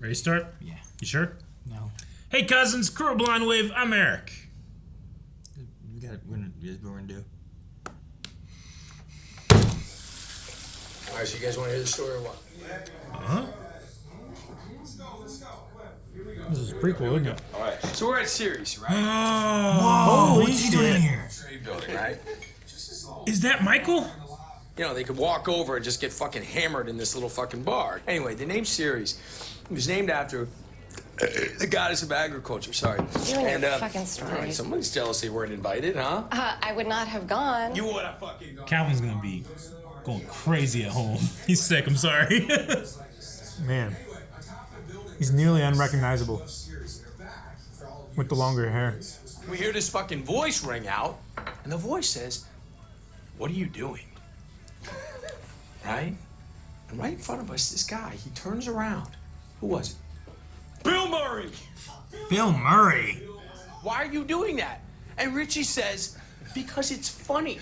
Ready to start? Yeah. You sure? No. Hey cousins, crew of Blind Wave, I'm Eric. We're gonna do. Alright, so you guys want to hear the story or what? Huh? This is pretty cool, isn't it? Alright, so we're at Ceres, right? Whoa, What's he doing in here? Trade building, right? Is that Michael? You know, they could walk over and just get fucking hammered in this little fucking bar. Anyway, the name Ceres was named after the goddess of agriculture, sorry. You and your fucking story. All right, someone's jealous they weren't invited, huh? I would not have gone. You would have fucking gone. Calvin's gonna be going crazy at home. He's sick, I'm sorry. Man, he's nearly unrecognizable with the longer hair. We hear this fucking voice ring out, and the voice says, "What are you doing?" Right? And right in front of us, this guy, he turns around. Who was it? Bill Murray! Bill Murray. Why are you doing that? And Richie says, because it's funny.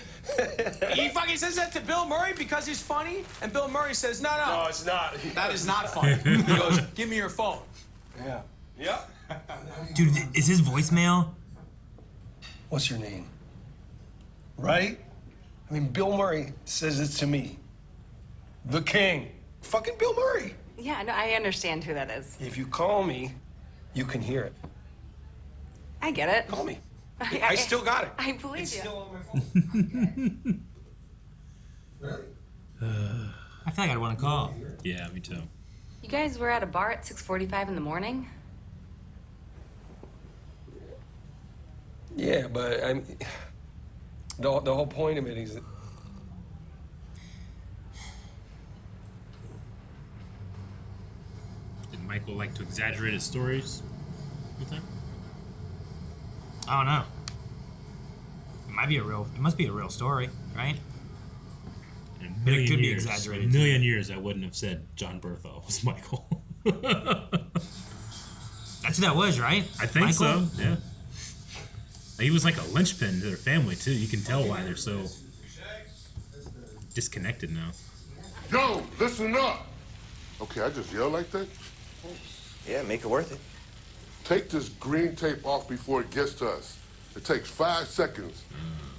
He fucking says that to Bill Murray because it's funny, and Bill Murray says, no, it's not. That is not funny. He goes, give me your phone. Yeah. Yep. Dude, is his voicemail? What's your name? Right? I mean, Bill Murray says it to me. The king. Fucking Bill Murray. Yeah, no, I understand who that is. If you call me, you can hear it. I get it. Call me. I still got it. I believe It's you. still on my phone. Really? I feel like I'd want to call. Yeah, me too. You guys were at a bar at 6:45 in the morning? Yeah, but I mean, the whole point of it is that Did Michael like to exaggerate his stories? You think? I don't know. It must be a real story, right? In a But it million could be years, exaggerated, In a million years, I wouldn't have said John Bertha was Michael. That's who that was, right? I think Michael? so, yeah. He was like a linchpin to their family, too. You can tell why they're so disconnected now. Yo, listen up. Okay, I just yell like that? Yeah, make it worth it. Take this green tape off before it gets to us. It takes 5 seconds.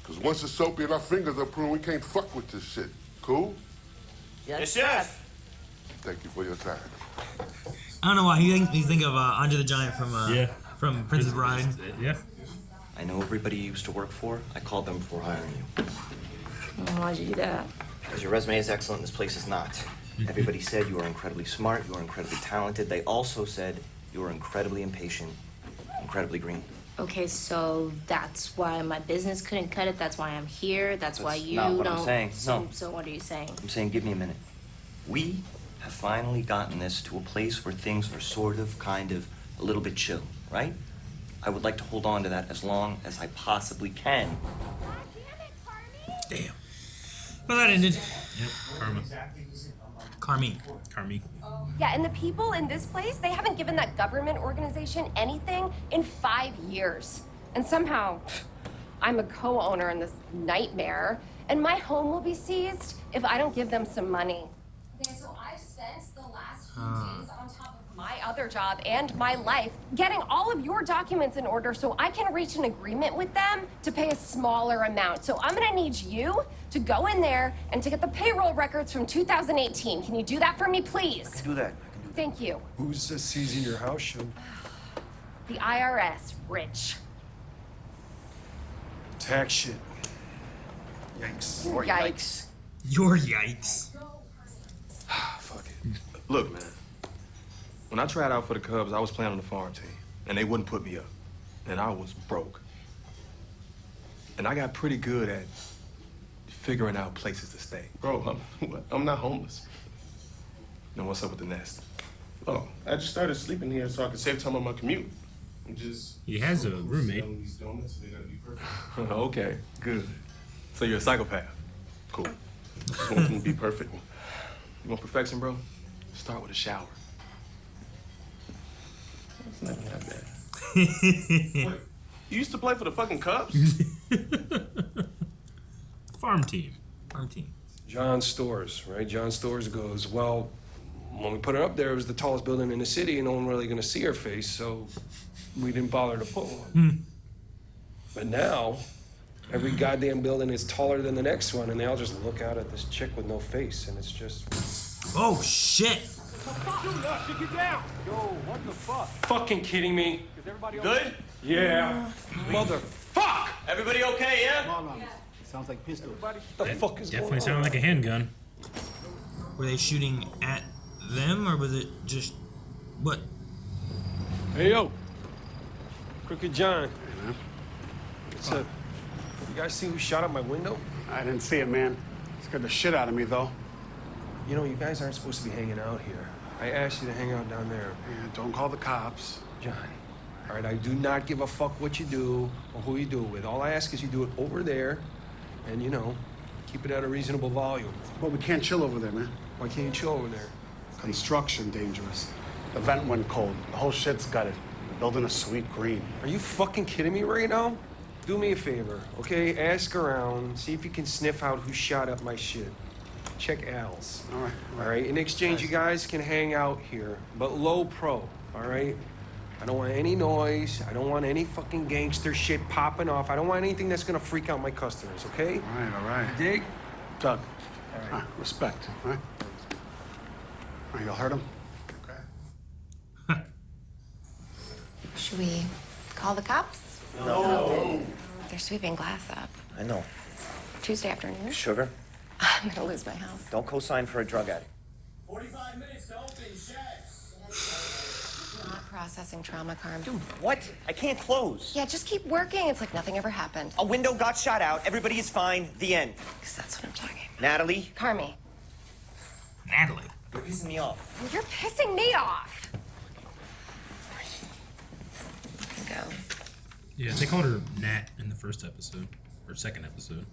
Because once it's soapy and our fingers are pruned, we can't fuck with this shit. Cool? Yes, chef. Thank you for your time. I don't know why he's thinking of Andre the Giant from Princess Bride. Yeah. I know everybody you used to work for. I called them before hiring you. Why'd you do that? Because your resume is excellent, this place is not. Everybody said you were incredibly smart, you were incredibly talented. They also said you were incredibly impatient, incredibly green. Okay, so that's why my business couldn't cut it. That's why I'm here. That's why you not what don't. I'm saying. No. So what are you saying? I'm saying give me a minute. We have finally gotten this to a place where things are sort of, kind of, a little bit chill, right? I would like to hold on to that as long as I possibly can. Damn. Well, that ended. Yep, Karma. Carmi. Yeah, and the people in this place, they haven't given that government organization anything in 5 years. And somehow, I'm a co-owner in this nightmare, and my home will be seized if I don't give them some money. Okay, so I've spent the last few days on top of my other job and my life getting all of your documents in order so I can reach an agreement with them to pay a smaller amount. So I'm gonna need you to go in there and to get the payroll records from 2018. Can you do that for me, please? Do that. Thank you. who's seizing your house show? The IRS, Rich. Tax shit. Yikes. Or Yikes. Your yikes. Fuck it. Look, man. When I tried out for the Cubs, I was playing on the farm team, and they wouldn't put me up. And I was broke. And I got pretty good at figuring out places to stay. Bro, I'm not homeless. Then what's up with the nest? Oh, I just started sleeping here so I could save time on my commute. I'm just. He has a roommate. selling these donuts, they gotta be perfect. Okay, good. So you're a psychopath. Cool. Just want them to be perfect. You want perfection, bro? Start with a shower. It's not that bad. Wait, you used to play for the fucking Cubs? Farm team. Farm team. John Stores, right? John Stores goes, well, when we put it up there, it was the tallest building in the city, and no one really gonna see her face, so we didn't bother to put one. But now, every goddamn building is taller than the next one, and they all just look out at this chick with no face, and it's just... Oh, shit! Get down! Yo, what the fuck? Fucking kidding me? Is everybody Good? Yeah. Motherfuck! Everybody okay, yeah? No. Sounds like pistol. The fuck is Definitely going sounded on? like a handgun. Were they shooting at them, or was it just... What? Hey, yo. Crooked John. What's up? You guys see who shot up my window? I didn't see it, man. Scared the shit out of me, though. You know, you guys aren't supposed to be hanging out here. I asked you to hang out down there. Yeah, don't call the cops. John, all right, I do not give a fuck what you do or who you do it with. All I ask is you do it over there and, you know, keep it at a reasonable volume. But we can't chill over there, man. Why can't you chill over there? Construction dangerous. The vent went cold. The whole shit's gutted. We're building a sweet green. Are you fucking kidding me right now? Do me a favor, okay? Ask around, see if you can sniff out who shot up my shit. Check Al's. All All right? In exchange, you guys can hang out here, but low pro, all right? I don't want any noise. I don't want any fucking gangster shit popping off. I don't want anything that's gonna freak out my customers, okay? All right. Dig? Doug, All right. respect, all right? All right, you'll hurt him? Okay. Should we call the cops? No. They're sweeping glass up. I know. Tuesday afternoon. Sugar, I'm gonna lose my house. don't co-sign for a drug addict. 45 minutes to open, chef. Not processing trauma, Carm. Dude, what? I can't close. Yeah, just keep working. It's like nothing ever happened. A window got shot out. Everybody is fine. The end. Because that's what I'm talking about. Natalie, Carmy, Natalie. you're pissing me off. you're pissing me off. Go. Yeah, they called her Nat in the first episode. Or second episode.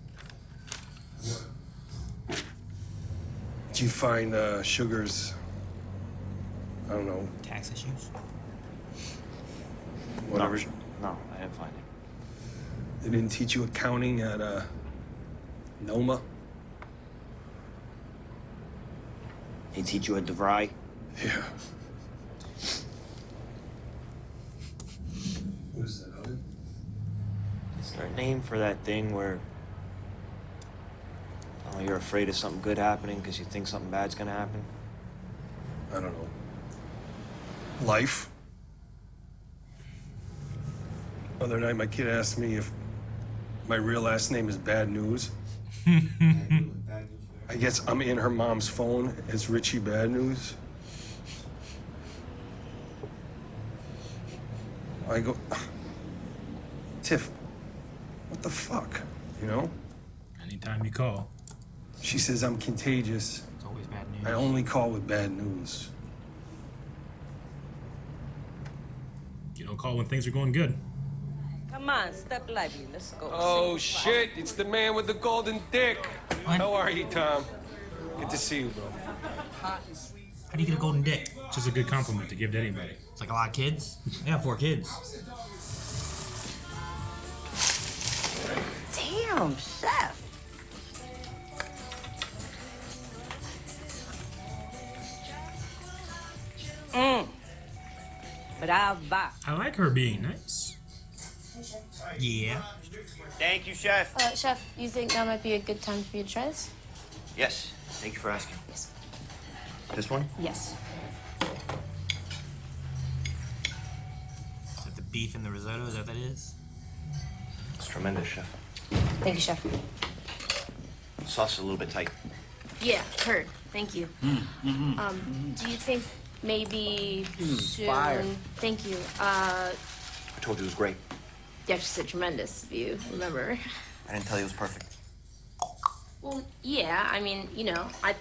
Did you find Sugar's, I don't know, Tax issues? whatever? No, I didn't find it. They didn't teach you accounting at Noma? They teach you at DeVry? Yeah. What is that, oven? Is there a name for that thing where you're afraid of something good happening because you think something bad's gonna happen? I don't know. Life. Other night, my kid asked me if my real last name is Bad News. I guess I'm in her mom's phone as Richie Bad News. I go, Tiff, what the fuck, you know? Anytime you call. She says I'm contagious. It's always bad news. I only call with bad news. You don't call when things are going good. Come on, step lively. Let's go. Oh shit, it's the man with the golden dick. How are you, Tom? Good to see you, bro. How do you get a golden dick? It's just a good compliment to give to anybody. It's like a lot of kids. I have 4 kids. Damn, chef. Brava. I like her being nice. Yeah. Thank you, Chef. Chef, you think that might be a good time for you to try this? Yes, thank you for asking. Yes. This one? Yes. Is that the beef and the risotto? Is that what that is? It's tremendous, Chef. Thank you, Chef. Sauce is a little bit tight. Yeah, heard. Thank you. Do you think maybe soon? fire. Thank you. I told you it was great. You actually said tremendous, if you remember. I didn't tell you it was perfect. Well, yeah. I mean, you know, I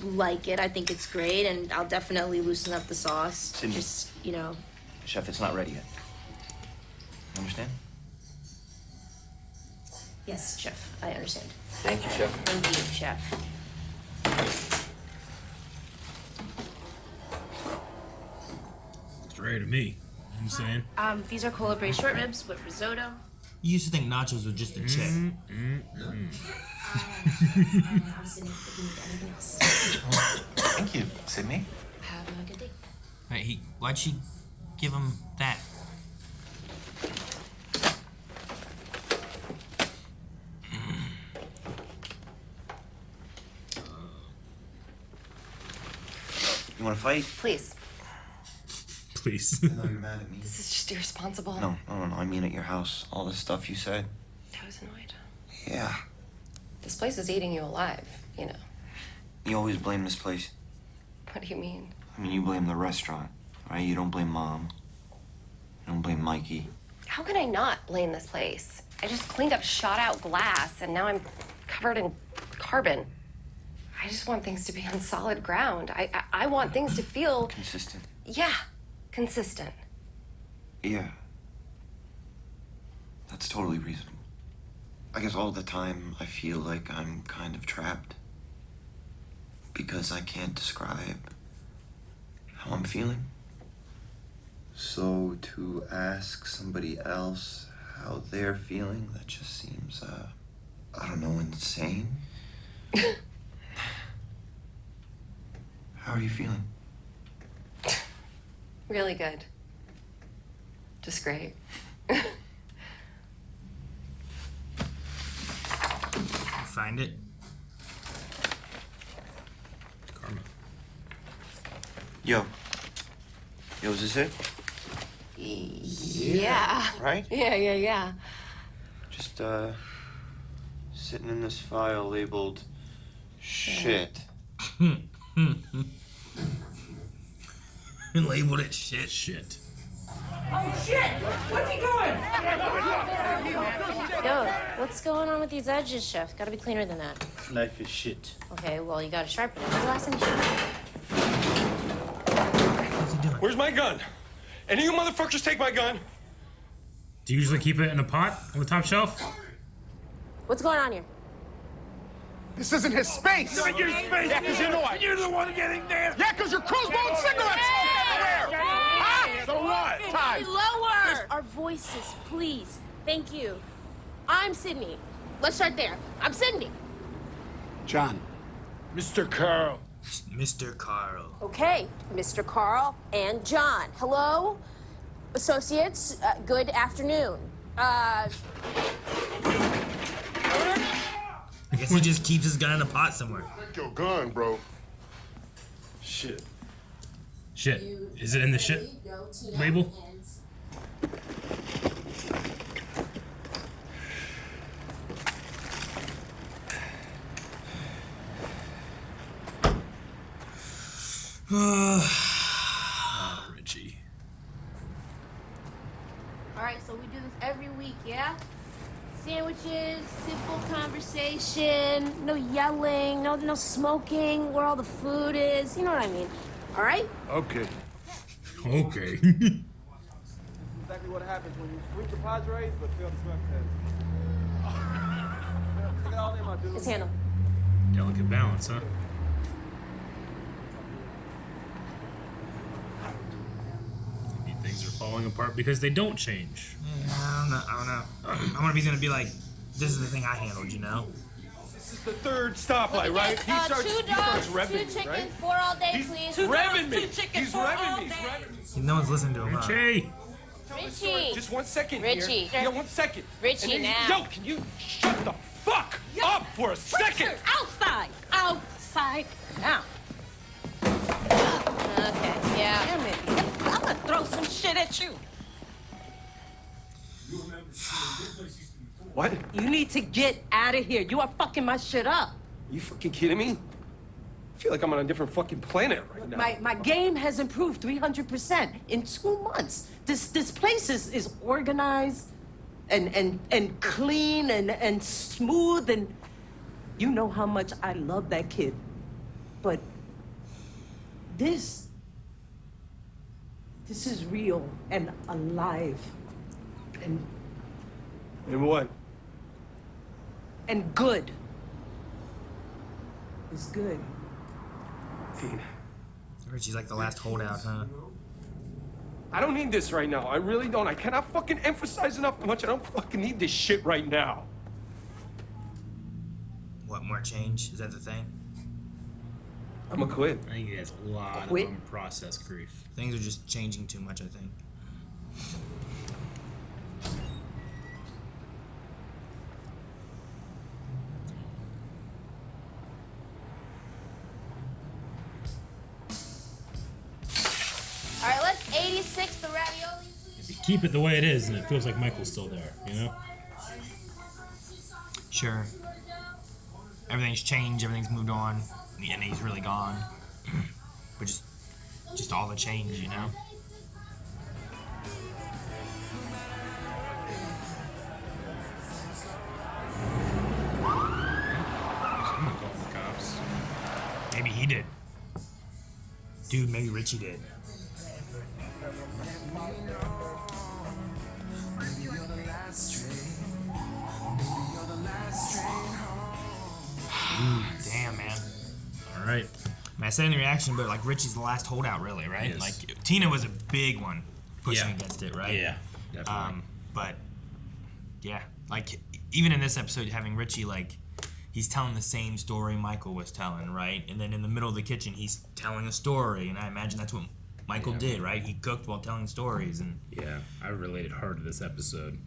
like it. I think it's great, and I'll definitely loosen up the sauce. Sydney. Just, you know. Chef, it's not ready yet. You understand? Yes, Chef. I understand. Thank you, Chef. Thank you, Chef. It's ready to me. You know what I'm saying? These are cola braised short ribs with risotto. You used to think nachos were just a chip. Thank you, Sydney. Have a good day. Right, why'd she give him that? You want to fight? Please. Please. I know you're mad at me. This is just irresponsible. No. I mean at your house. All the stuff you said. I was annoyed. Yeah. This place is eating you alive, you know. You always blame this place. What do you mean? I mean, you blame the restaurant, right? You don't blame Mom. You don't blame Mikey. How can I not blame this place? I just cleaned up shot out glass and now I'm covered in carbon. I just want things to be on solid ground. I want things to feel... Consistent. Yeah, consistent. Yeah. That's totally reasonable. I guess all the time I feel like I'm kind of trapped. Because I can't describe how I'm feeling. So to ask somebody else how they're feeling, that just seems, I don't know, insane. How are you feeling? Really good. Just great. Find it. Karma. Yo, is this it? Yeah. Right? Yeah. Just, sitting in this file labeled shit. Labeled it shit. Shit. Oh, shit! What's he doing? Yo, what's going on with these edges, Chef? Gotta be cleaner than that. Life is shit. Okay, well, you gotta sharpen it. When's the last time you sharpened it? Where's my gun? Any of you motherfuckers take my gun? Do you usually keep it in a pot on the top shelf? What's going on here? This isn't his space. Not your space. Yeah, because you know what? You're the one getting there. Yeah, because you're Cruz blowing cigarettes everywhere. Huh? So what? Time. Lower our voices, please. Thank you. I'm Sydney. Let's start there. I'm Sydney. John. Mr. Carl. Mr. Carl. Okay, Mr. Carl and John. Hello, associates. Good afternoon. I guess he just keeps his gun in a pot somewhere. Take your gun, bro. Shit. Shit. Is it in the shit label? Richie. All right, so we do this every week, yeah? Sandwiches, simple conversation, no yelling, no smoking, where all the food is. You know what I mean? All right? Okay. Okay. Exactly what happens when you switch your Padres but fail the drug test. Take it all in, my dude. It's handled. Delicate balance, huh? Maybe things are falling apart because they don't change. Yeah, I don't know. I wonder if he's gonna be like, this is the thing I handled, you know? This is the third stoplight, right? Two dogs, two chickens, right? 4 all day, please. He's revving me. Two chickens He's for all revving me. day. He's revving me. No one's listening to him. Huh? Richie! Richie. Just 1 second Richie. here. Yeah, 1 second. Richie, And then now. Yo, can you shut the fuck up for a second? Outside! Outside now. Okay, yeah. Damn it. I'm gonna throw some shit at you. What? You need to get out of here. You are fucking my shit up. You fucking kidding me? I feel like I'm on a different fucking planet right now. My game has improved 300% in 2 months. This place is organized and clean and smooth, and you know how much I love that kid. But this is real and alive. And what? And good. It's good. Dean, Richie's like the last holdout, huh? I don't need this right now. I really don't. I cannot fucking emphasize enough how much I don't fucking need this shit right now. What, more change? Is that the thing? I'm gonna quit. I think he has a lot Quit? of unprocessed grief. Things are just changing too much, I think. All right, let's 86 the ravioli. If you keep it the way it is, and it feels like Michael's still there, you know? Sure. Everything's changed, everything's moved on, and he's really gone. But just all the change, you know? Someone called the cops. Maybe he did. Dude, maybe Richie did. Damn, man. All right. I said in the reaction, but like Richie's the last holdout, really, right? Yes. Like Tina was a big one pushing Yeah. against it, right? Yeah, definitely. But yeah, like even in this episode, having Richie like he's telling the same story Michael was telling, right? And then in the middle of the kitchen, he's telling a story, and I imagine that's what Michael did, right? He cooked while telling stories, and Yeah, I related hard to this episode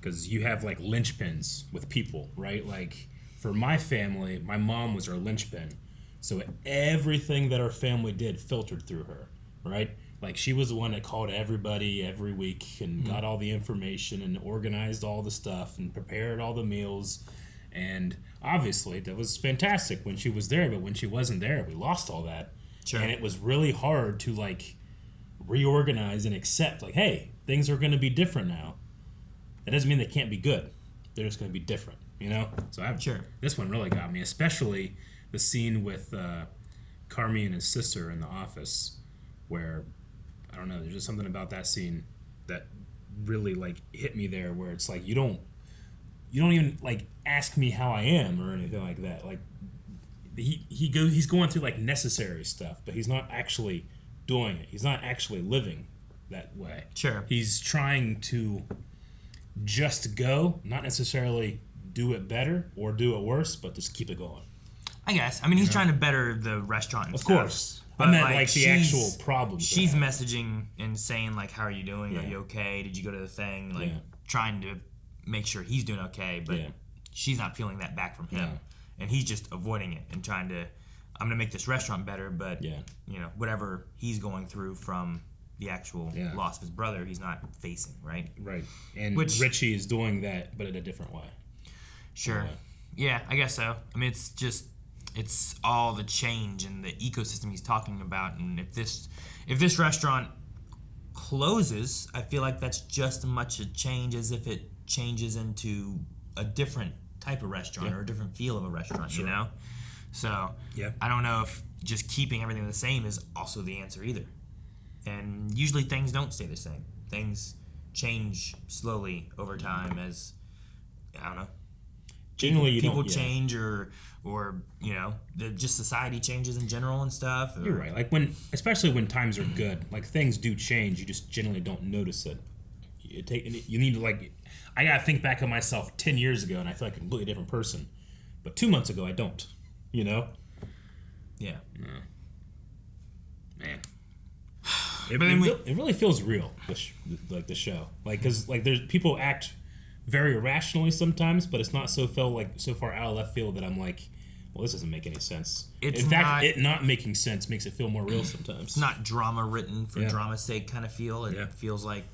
because you have like linchpins with people, right? Like for my family, my mom was our linchpin. So everything that our family did filtered through her, right? Like she was the one that called everybody every week and got all the information and organized all the stuff and prepared all the meals. And obviously that was fantastic when she was there, but when she wasn't there, we lost all that. Sure. And it was really hard to like reorganize and accept like, hey, things are going to be different now. That doesn't mean they can't be good. They're just going to be different, you know? So this one really got me, especially the scene with Carmi and his sister in the office where, I don't know, there's just something about that scene that really like hit me there where it's like you don't even like ask me how I am or anything like that. Like he's going through like necessary stuff, but he's not actually doing it. He's not actually living that way. Sure. He's trying to just go, not necessarily do it better or do it worse, but just keep it going. I guess. I mean, he's trying to better the restaurant and Of stuff. course. I meant like the actual problems. She's messaging and saying like, how are you doing? Are Yeah. you okay? Did you go to the thing? Like Yeah. trying to make sure he's doing okay, but Yeah. she's not feeling that back from him. Yeah. And he's just avoiding it and trying to, I'm going to make this restaurant better, but Yeah. you know, whatever he's going through from the actual Yeah. loss of his brother, he's not facing, right? Right. And Which- Richie is doing that, but in a different way. Sure. Yeah, I guess so. I mean, it's all the change and the ecosystem he's talking about, and if this restaurant closes, I feel like that's just as much a change as if it changes into a different type of restaurant or a different feel of a restaurant, you know? So I don't know if just keeping everything the same is also the answer either. And usually things don't stay the same. Things change slowly over time as, I don't know, Generally, you people don't, yeah. change or you know, just society changes in general and stuff. Or, You're right. Like especially when times are good, like things do change. You just generally don't notice it. You need to like, I gotta think back on myself 10 years ago, and I feel like a completely different person. But 2 months ago, I don't. You know? Yeah. Man. But then It really feels real. Like the show, like because like there's people act very irrationally sometimes, but it's not so far out of left field that I'm like, well, this doesn't make any sense. It's In fact, not- it not making sense makes it feel more real sometimes. It's not drama written for Yeah. drama's sake kind of feel. It feels like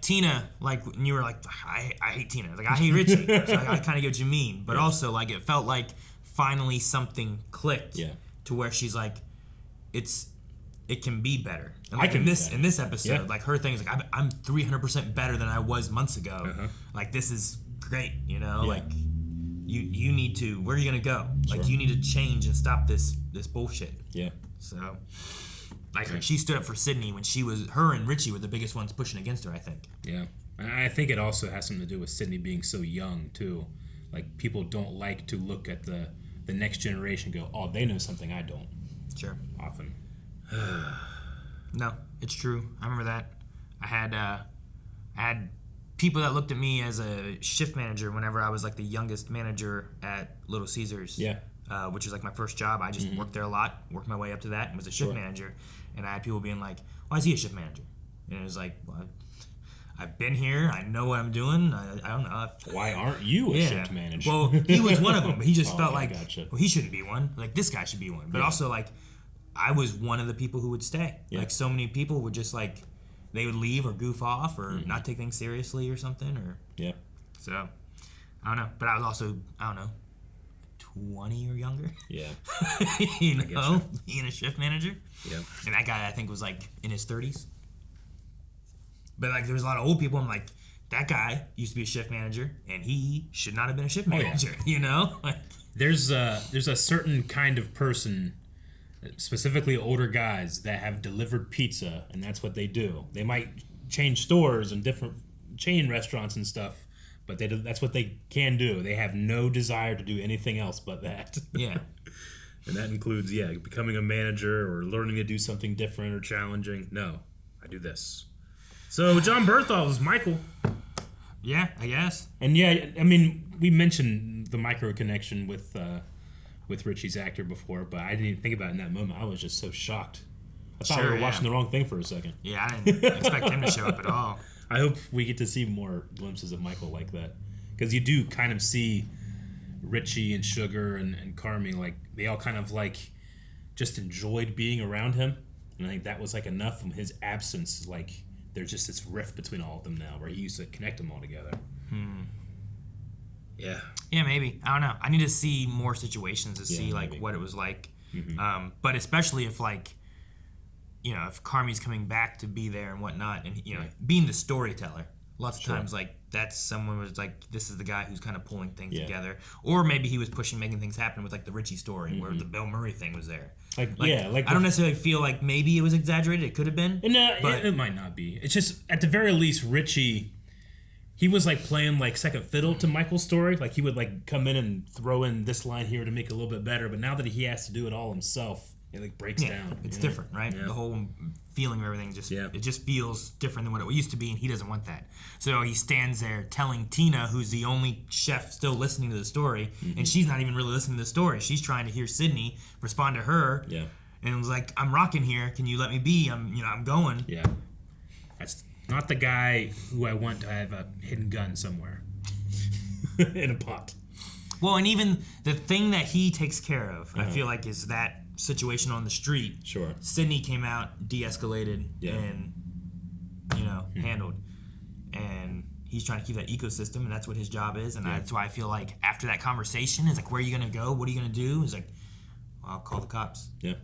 Tina, like when you were like, I hate Tina. Like I hate Richie. So I kind of get what you mean, but also like it felt like finally something clicked to where she's like, it can be better. And like in this episode, like her thing is like I'm 300% better than I was months ago. Like this is great, you know. Like you need to. Where are you gonna go? Like you need to change and stop this bullshit. Yeah. So, like she stood up for Sydney when her and Richie were the biggest ones pushing against her. I think. Yeah, and I think it also has something to do with Sydney being so young too. Like people don't like to look at the next generation and go, oh, they know something I don't. Sure. Often. No, it's true. I remember that. I had people that looked at me as a shift manager whenever I was like the youngest manager at Little Caesars. Yeah. which was like my first job. I just worked there a lot, worked my way up to that, and was a shift manager. And I had people being like, "Why is he a shift manager?" And it was like, well, I've been here. I know what I'm doing. I don't know. Why aren't you a shift manager? Well, he was one of them, but he just felt like, gotcha. well, he shouldn't be one. Like, this guy should be one. But also, like, I was one of the people who would stay. Yeah. Like, so many people would just, like, they would leave or goof off or not take things seriously or something. Or So, I don't know. But I was also, I don't know, 20 or younger. Yeah. You know, being a shift manager. Yeah. And that guy, I think, was, like, in his 30s. But, like, there was a lot of old people. I'm like, that guy used to be a shift manager, and he should not have been a shift manager, you know? There's a certain kind of person, specifically older guys, that have delivered pizza, and that's what they do. They might change stores and different chain restaurants and stuff, but that's what they can do. They have no desire to do anything else but that. Yeah. And that includes, becoming a manager or learning to do something different or challenging. No, I do this. So John Berthold is Michael. Yeah, I guess. And I mean, we mentioned the micro connection with Richie's actor before, but I didn't even think about it in that moment. I was just so shocked. I thought we were watching the wrong thing for a second. Yeah, I didn't expect him to show up at all. I hope we get to see more glimpses of Michael like that. Because you do kind of see Richie and Sugar and Carmi, like, they all kind of, like, just enjoyed being around him. And I think that was, like, enough from his absence, like, there's just this rift between all of them now where he used to connect them all together. Yeah. Yeah, maybe. I don't know. I need to see more situations to see, like, what it was like. But especially if, like, you know, if Carmi's coming back to be there and whatnot, and, you know, being the storyteller. Lots of times, like, that's someone was like, this is the guy who's kind of pulling things together. Or maybe he was making things happen with, like, the Richie story where the Bill Murray thing was there. Like I don't necessarily feel like maybe it was exaggerated. It could have been. No, it might not be. It's just, at the very least, Richie, he was, like, playing, like, second fiddle to Michael's story. Like, he would, like, come in and throw in this line here to make it a little bit better. But now that he has to do it all himself, it, like, breaks down. It's different, right? The whole feeling of everything it just feels different than what it used to be, and he doesn't want that. So he stands there telling Tina, who's the only chef still listening to the story, and she's not even really listening to the story. She's trying to hear Sydney respond to her. Yeah. And it was like, I'm rocking here. Can you let me be? I'm going. Yeah. That's not the guy who I want to have a hidden gun somewhere in a pot. Well, and even the thing that he takes care of, I feel like, is that situation on the street. Sure. Sydney came out, de-escalated, and, you know, handled. And he's trying to keep that ecosystem, and that's what his job is. And that's why I feel like after that conversation, it's like, where are you going to go? What are you going to do? It's like, well, I'll call the cops. Yeah.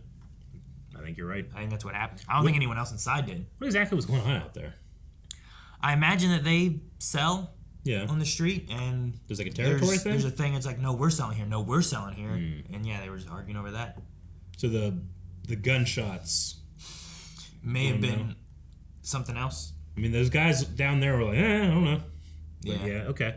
I think you're right. I think that's what happened. I don't think anyone else inside did. What exactly was going on out there? I imagine that they sell on the street, and there's like a territory thing? There's a thing, it's like, no, we're selling here. No, we're selling here. And yeah, they were just arguing over that. So the gunshots may have been something else. I mean, those guys down there were like, I don't know. But yeah, okay.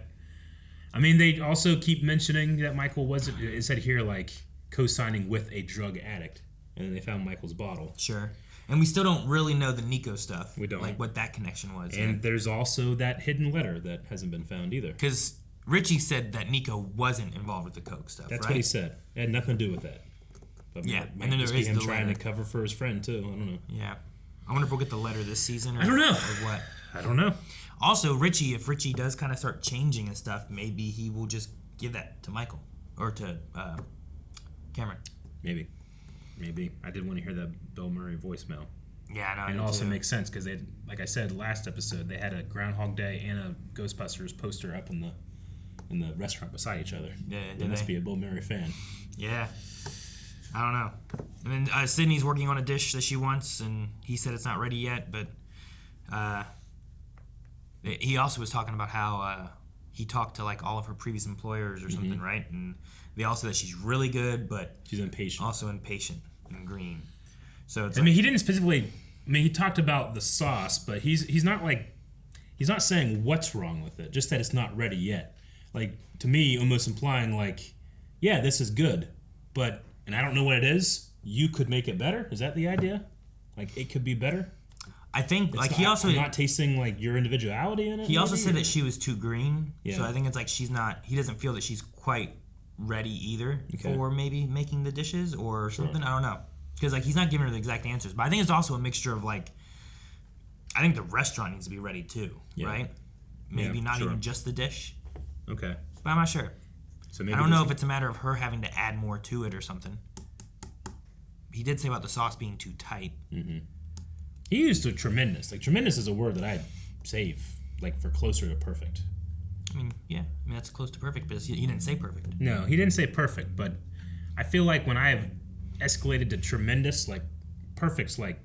I mean, they also keep mentioning that Michael wasn't, it said here, like, co-signing with a drug addict. And then they found Michael's bottle. Sure. And we still don't really know the Nico stuff. We don't. Like, what that connection was. And there's also that hidden letter that hasn't been found either. Because Richie said that Nico wasn't involved with the coke stuff, That's what he said. It had nothing to do with that. But yeah, and then there is him trying to cover for his friend, too. I don't know. Yeah. I wonder if we'll get the letter this season. I don't know. Or what. I don't know. Also, if Richie does kind of start changing and stuff, maybe he will just give that to Michael. Or to Cameron. Maybe. I did want to hear that Bill Murray voicemail. Yeah, I know. And it also makes sense because they, like I said last episode, they had a Groundhog Day and a Ghostbusters poster up in the restaurant beside each other. Yeah, they must be a Bill Murray fan. Yeah. I don't know. And then Sydney's working on a dish that she wants, and he said it's not ready yet, but he also was talking about how he talked to, like, all of her previous employers or something, right? And they all said that she's really good, but she's impatient. Also impatient and green. So it's mean, he didn't specifically. I mean, he talked about the sauce, but he's not saying what's wrong with it. Just that it's not ready yet. Like, to me, almost implying, like, yeah, this is good, but and I don't know what it is. You could make it better. Is that the idea? Like, it could be better. I think, like, he also not tasting, like, your individuality in it. He also said that she was too green. Yeah. So I think it's like he doesn't feel that she's quite ready either for maybe making the dishes or something. I don't know. Because like he's not giving her the exact answers. But I think it's also a mixture of like, I think the restaurant needs to be ready too, right? Maybe not even just the dish. Okay. But I'm not sure. So maybe I don't know if it's a matter of her having to add more to it or something. He did say about the sauce being too tight. Mm-hmm. He used a tremendous. Like tremendous is a word that I'd save like for closer to perfect. I mean, that's close to perfect, but he didn't say perfect. No, he didn't say perfect, but I feel like when I've escalated to tremendous, like perfect's like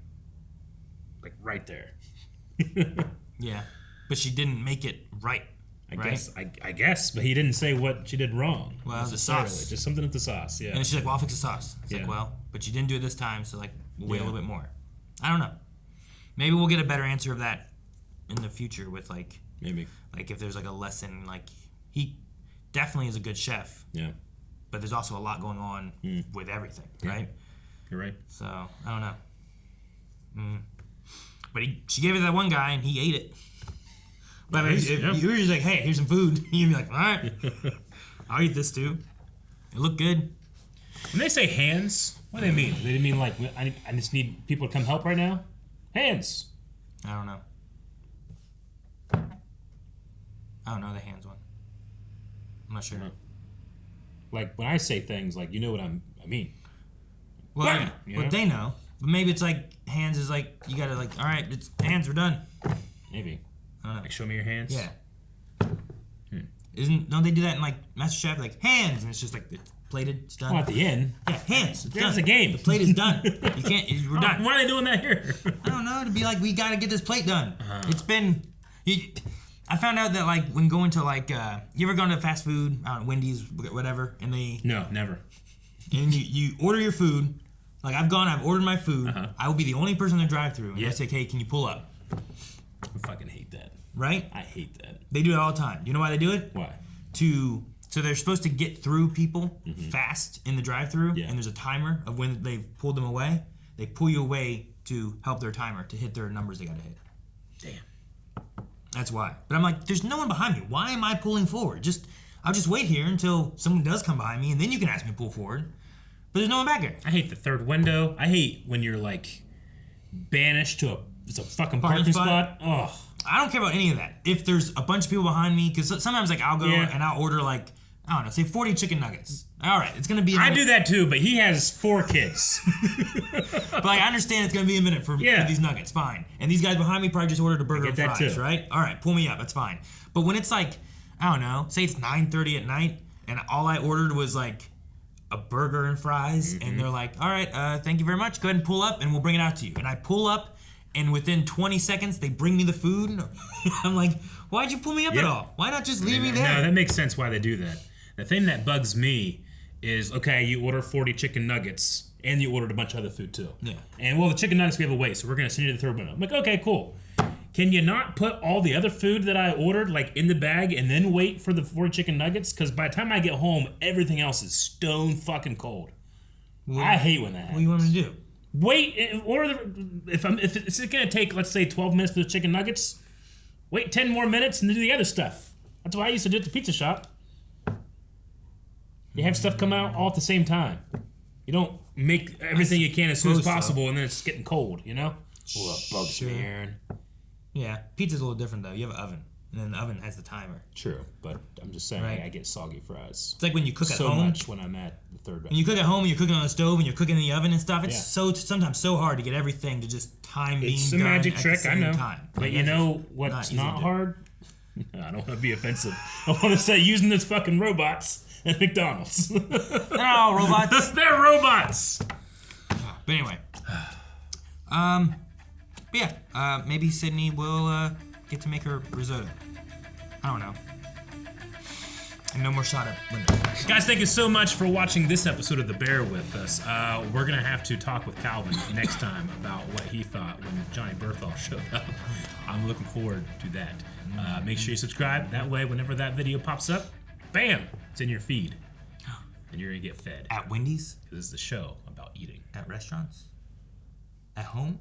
right there. Yeah, but she didn't make it right. I guess, but he didn't say what she did wrong. Well, the sauce. Just something with the sauce, yeah. And she's like, well, I'll fix the sauce. It's like, well, but you didn't do it this time, so like, we'll wait a little bit more. I don't know. Maybe we'll get a better answer of that in the future with like, maybe. Like if there's like a lesson, like he definitely is a good chef. Yeah. But there's also a lot going on with everything, right? You're right. So, I don't know. But she gave it to that one guy and he ate it. But if you were just like, hey, here's some food, you'd be like, all right, I'll eat this too. It looked good. When they say hands, what do they mean? They mean like, I just need people to come help right now? Hands. I don't know. I don't know the hands one. I'm not sure. Like when I say things, like you know what I mean. Well, yeah. Well, they know. But maybe it's like hands is like you gotta like, all right, it's hands, we're done. Maybe. I don't know. Like show me your hands. Yeah. Don't they do that in like MasterChef? Like hands, and it's just like it's plated, it's done. Oh, at the end. Yeah, hands. It's There's done. a game. The plate is done. You can't. We're done. Why are they doing that here? I don't know. To be like, we gotta get this plate done. It's been. I found out that like when going to like, you ever gone to fast food, Wendy's, whatever, and they. No, never. And you order your food. Like I've ordered my food. I will be the only person in the drive-thru, and I say, "Hey, can you pull up?" I fucking hate that. Right? I hate that. They do it all the time. Do you know why they do it? Why? So they're supposed to get through people fast in the drive-thru, and there's a timer of when they've pulled them away. They pull you away to help their timer to hit their numbers they gotta hit. Damn. That's why. But I'm like, there's no one behind me. Why am I pulling forward? I'll just wait here until someone does come behind me, and then you can ask me to pull forward. But there's no one back here. I hate the third window. I hate when you're like banished to a fucking parking spot. Oh. I don't care about any of that. If there's a bunch of people behind me, because sometimes like I'll go and I'll order like, I don't know, say 40 chicken nuggets. All right, it's gonna be. I do that too, but he has 4 kids. But like, I understand it's gonna be a minute for these nuggets. Fine. And these guys behind me probably just ordered a burger and fries, too. right? All right, pull me up. That's fine. But when it's like, I don't know, say it's 9:30 at night, and all I ordered was like a burger and fries, and they're like, all right, thank you very much. Go ahead and pull up, and we'll bring it out to you. And I pull up. And within 20 seconds, they bring me the food. I'm like, why'd you pull me up at all? Why not just leave me there? No, that makes sense why they do that. The thing that bugs me is, okay, you order 40 chicken nuggets, and you ordered a bunch of other food too. Yeah. And, well, the chicken nuggets we have a wait, so we're going to send you to the third window. I'm like, okay, cool. Can you not put all the other food that I ordered, like, in the bag and then wait for the 40 chicken nuggets? Because by the time I get home, everything else is stone fucking cold. I hate when that happens. What do you want me to do? Wait, order if it's gonna take, let's say, 12 minutes for the chicken nuggets, wait 10 more minutes and do the other stuff. That's why I used to do it at the pizza shop. You have stuff come out all at the same time. You don't make everything you can as soon as possible, and then it's getting cold. You know? Oh, that bugs me, Aaron. Yeah, pizza's a little different though. You have an oven, and then the oven has the timer. True, but I'm just saying, I get soggy fries. It's like when you cook at home. So much when I'm at the third round. When you cook at home and you're cooking on the stove and you're cooking in the oven and stuff, it's sometimes so hard to get everything to just time being done. It's a magic trick, I know. But you know what's not hard? I don't want to be offensive. I want to say using those fucking robots at McDonald's. They're all robots. They're robots. But anyway, maybe Sydney will get to make her risotto. I don't know. And no more shot at windows. Guys, thank you so much for watching this episode of The Bear with us. We're going to have to talk with Calvin next time about what he thought when Johnny Berthal showed up. I'm looking forward to that. Make sure you subscribe. That way, whenever that video pops up, bam, it's in your feed. And you're going to get fed. At Wendy's? This is the show about eating. At restaurants? At home?